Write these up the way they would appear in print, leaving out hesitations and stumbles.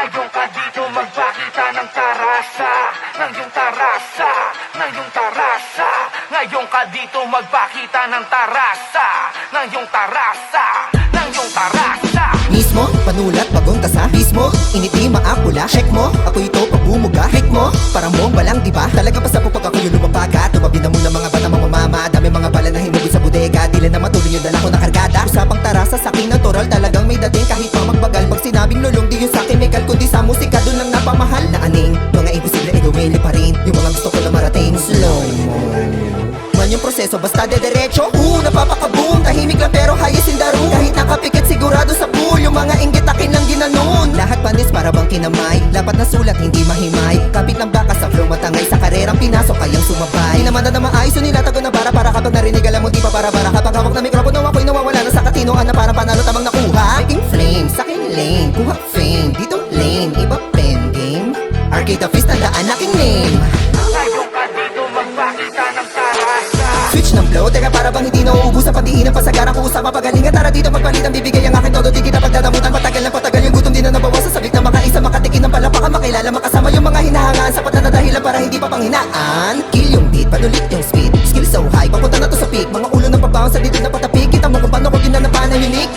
Ngayon ka dito magpakita ng tarasa, ng iyong tarasa, ng iyong tarasa. Ngayon ka dito magpakita ng tarasa, ng iyong tarasa, ng iyong tarasa. Mismo, panulat, bagong tasa. Mismo, init di maapula. Check mo, ako ito pag bumuga. Hit mo, parang bomba lang diba? Talaga pa sa pag ako yung lumabaga. Tumabi na muna mga bata mamamama. Dami mga bala na hinugot sa bodega. Dila na matuloy yung dala ko na kargada. Usapang tarasa sa aking natural, talagang may dating kahit pa magbagal. Pag sinabing lulong, di yung sa akin may kundi sa musika. Doon lang napamahal na aning mga imposible ay gumili pa rin. Yung mga gusto ko na marating. Slow mo man yung proseso, basta de-derecho. Napapakaboom, tahimik lang pero highest in the room. Kahit nakapikit sigurado sa pool, yung mga inggit akin lang ginanon. Lahat panis para bang kinamay, lapat na sulat hindi mahimay. Kapit lang baka sa flow matangay, sa karerang pinasok kayang sumabay. Di naman na maayos yung nilatago na para kapag narinig alam mo di pa para kapag hawak na mikropono ako'y nawawala na sa katinoan na parang panalo tamang nakuha. Making flame, sa akin lane, kuha fame, dito lane, iba pen game. Arcade of Fist, tandaan aking name. Ngayon ka dito magpakita ng tarasa. Switch ng flow, teka para bang hindi nauubos ang pagdiinan pasagarang ko usama pagalingan. Tara dito magpalitan, bibigay ang akin todo, di kita pagdadamutan. Matagal na patagal yung gutom, di na nabawasan. Sabik na makaisa, makatikin ng palapakan. Makilala, makasama yung mga hinahangaan. Sapat na dahilan para hindi pa panghinaan. Kill yung beat, panulit yung speed. Skill so high, papunta na to sa peak. Mga ulo ng pagbawan sa dito na patapik. Kita mo kung paano ko ginanapan ang unique.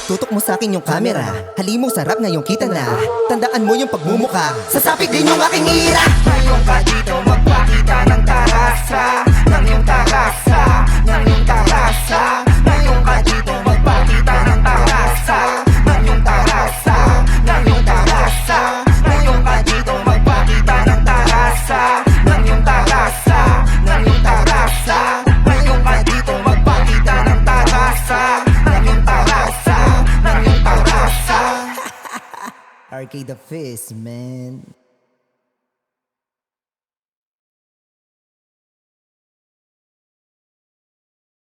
Tutok mo sa akin yung camera, halimong sarap ngayong kita na. Tandaan mo yung pagmumuka, sasapit din yung aking ira. Ngayon ka dito magpakita ng tarasa, ng iyong tarasa, ng iyong tarasa. Ngayon ka dito magpakita ng tarasa, ng iyong tarasa, ng iyong tarasa. Ngayon ka dito magpakita ng tarasa, ng iyong tarasa, ng iyong tarasa. Ngayon ka dito magpakita ng tarasa, ng iyong tarasa, ng iyong tarasa. Arcade of Fist, man.